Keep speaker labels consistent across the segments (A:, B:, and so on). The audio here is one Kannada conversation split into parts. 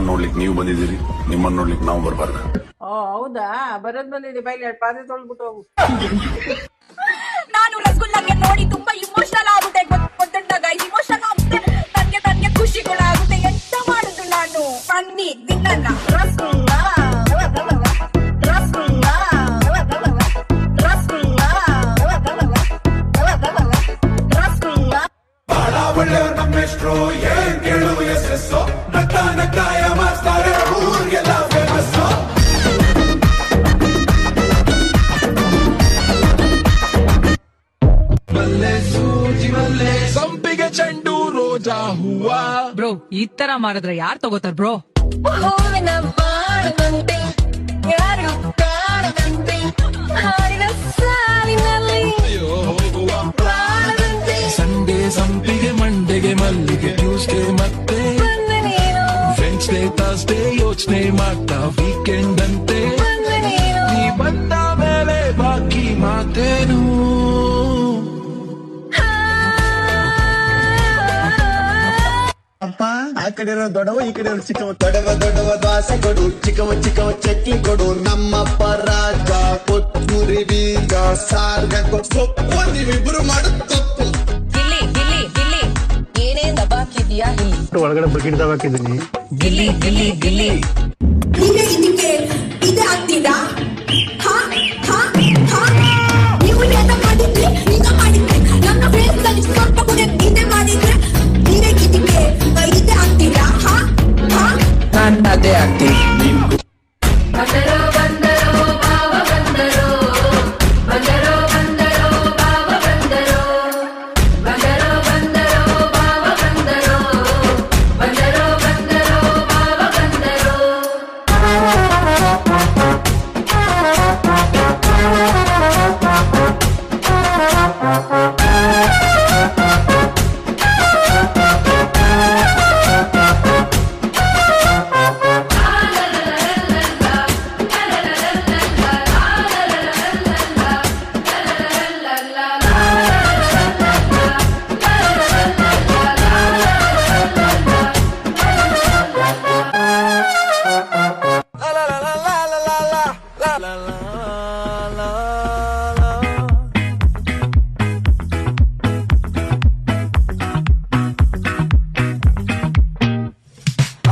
A: ನಮ್ಮನ್ನ ನೋಡ್ಲಿಕ್ಕೆ ನೀವು ಬಂದಿದ್ದೀರಿ, ನಿಮ್ಮನ್ನ ನೋಡ್ಲಿಕ್ಕೆ ನಾವು ಬರಬಾರ್ದು.
B: ಓ ಹೌದಾ, ಬರೋದ್ ಬಂದಿದೆ. ಬೈಲಿ ಎರಡು ಪಾತ್ರೆ ತೊಳ್ಬಿಟ್ಟು ಹೋಗು.
C: ನಾನು ರಸಗುಲ್ಲಾಗೆ ನೋಡಿ ತುಂಬಾ ಇಮೋಷನಲ್ ಆಗುತ್ತೆ. ಗೊತ್ತುಂಟಾಗ ಇಮೋಷನಲ್ ಆಗುತ್ತೆ. ನನ್ಗೆ ಖುಷಿ ಕೂಡ ಆಗುತ್ತೆ. ಎಂತ ಮಾಡುದು ನಾನು ಬನ್ನಿ ತಿನ್ನಲ್ಲ ರಸಗುಲ್ಲಾ ರಸಗುಲ್ಲಾ ರಸಗುಲ್ಲಾ ರಸಗುಲ್ಲಾ.
D: ಬಹಳ ಒಳ್ಳೆಯವ್ರು ನಮ್ಮೆಷ್ಟರು, ಏನ್ ಕೇಳು ಎಸ್ಎಸ್ಸು, ನಗ್ತಾ ನಗ್ತಾ ಯಾಮಾರಿಸ್ತಾರೆ ಊರಿಗೆಲ್ಲ ಫೇಮಸ್ಸು. ಮಲ್ಲೆ ಸೂಜಿ ಮಲ್ಲೆ ಸಂಪಿಗೆ ಚೆಂಡು ರೋಜಾ ಹೂವ.
E: ಬ್ರೋ ಈ ತರ ಮಾಡಿದ್ರೆ ಯಾರ್ ತಗೋತಾರ ಬ್ರೋ?
C: ಹೂವಿನ ಬಾಳದಂತೆ ಯಾರು ಕಾಣದಂತೆ ಹಾಡಿನ ಸಾಲಿನಲ್ಲಿ
D: ಹೋಗುವ
C: ಪ್ರಾಣದಂತೆ
D: ಸಂಡೇ ಸಂಪಿಗೆ, ಮಂಡೆಗೆ ಮಲ್ಲಿಗೆ, ಟ್ಯೂಸ್ಡೇ ಮತ್ತೆ
C: ಬಂದೆ ನೀನು
D: ವೆನ್ಸ್ಡೇ ಥರ್ಸ್ಡೇ ಯೋಚನೆ ಮಾಡ್ತಾ ವೀಕೆಂಡ್ ಅಂತೆ.
C: ಬಂದೆ ನೀನು
D: ನೀ ಬಂದ ಮೇಲೆ ಬಾಕಿ ಮಾತೇನು.
F: ಅಪ್ಪ ಆ ಕಡೆ ಇರೋ ದೊಡ್ಡವ, ಈ ಕಡೆ ಇರೋ ಚಿಕ್ಕವ. ದೊಡ್ಡವ ದೋಸೆ ಕೊಡು, ಚಿಕ್ಕವ ಚಟ್ನಿ ಕೊಡು. ನಮ್ಮಪ್ಪ ರಾಜ ಕೊತ್ತೂರಿ ಬೀಜ ಸಾರ್ಗ ಸೊಪ್ಪು. ನೀವಿಬ್ರು ಮಾಡೋದು ತಪ್ಪು.
C: ಗಿಲ್ಲಿ ಗಿಲ್ಲಿ ಗಿಲ್ಲಿ ಏನೇನ್ ದಬಾಕಿದ್ಯಾ ಇಲ್ಲಿ
F: ಒಳಗಡೆ ಬಕೆಟ್ ಹಾಕಿದ್ದೀನಿ.
C: ಗಿಲ್ಲಿ ಗಿಲ್ಲಿ ಗಿಲ್ಲಿ
G: ನೀವೇ ಇದಕ್ಕೆ ಇದೆ ಆಗ್ತೀರಾ? ಹಾ ಹಾ ಹಾ ನೀವು ಏನ ಮಾಡಿದ್ರಿ? ಈಗ ಮಾಡಿದ್ರಿ ನನ್ನ ಫೇಸ್ ಅಲ್ಲಿ ಸ್ವಲ್ಪ ಕೂಡ ಇದೆ ಮಾಡಿದ್ರೆ ನೀವೇ ಇದಕ್ಕೆ ಇದೆ ಆಗ್ತೀರಾ? ಹಾ ಹಾ
F: ನಾನು ಅದೇ ಆಗ್ತೀನಿ.
C: ಬಂದರೋ ಬಂದರೋ ಬಾವ ಬಂದರೋ ಬಂದರೋ ಬಂದರೋ ಬಾವ ಬಂದರೋ ಬಂದರೋ ಬಂದರೋ ಬಾವ ಬಂದರೋ ಬಂದರೋ ಬಂದರೋ ಬಾವ ಬಂದರೋ.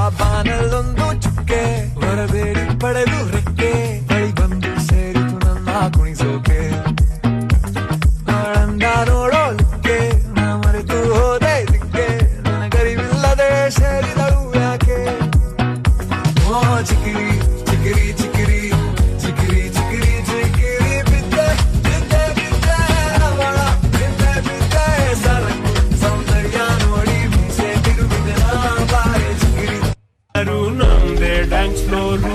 D: ಆ ಬಾನಲ್ಲೊಂದು ಚುಕ್ಕೆ ಹೊರಬೇಡಿ ಪಡೆದು ರೆಕ್ಕೆ ಬಳಿ ಬಂದು ಸೇರಿತು ನನ್ನ ಕುಣಿಸೋಕೆ. ನಾಳಂದ ನೋಡೋಲಿಕ್ಕೆ ನಾ ಮರೆತು ಹೋದೆ ದಿಕ್ಕೆ, ನನಗರಿವಿಲ್ಲದೆ ಸೇರಿದಳು ಯಾಕೆ. ಓ ಚಿಕಿರಿ ಚಿಕಿರಿ ಚಿಕಿರಿ ಚಿಕಿರಿ ಚಿಕಿರಿ ಚಿಕಿರಿ ಬಿದ್ದೆ ಬಿದ್ದೆ ಬಿದ್ದೆ ಅವಳ ಬಿದ್ದೆ ಬಿದ್ದೆ ಸರಕು ಸೌಂದರ್ಯ ನೋಡಿ ಮೀಸೆ ತಿರುಗಿದೆ ನಾ ಬಾರೆ ಚಿಕಿರಿ. ನಮ್ದೇ dance floor.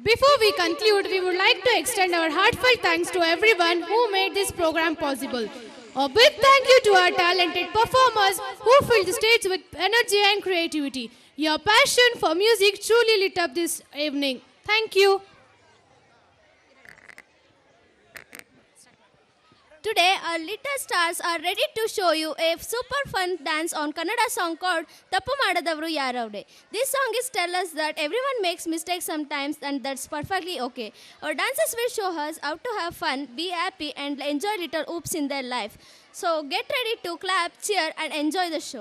H: Before we conclude, we would like to extend our heartfelt thanks to everyone who made this program possible. A big thank you to our talented performers who filled the stage with energy and creativity. Your passion for music truly lit up this evening. Thank you.
I: Today, our little stars are ready to show you a super fun dance on Kannada song called Tappu Madadavaru Yaravde. This song is tell us that everyone makes mistakes sometimes and that's perfectly okay. Our dancers will show us how to have fun, be happy and enjoy little oops in their life. So get ready to clap, cheer and enjoy the show.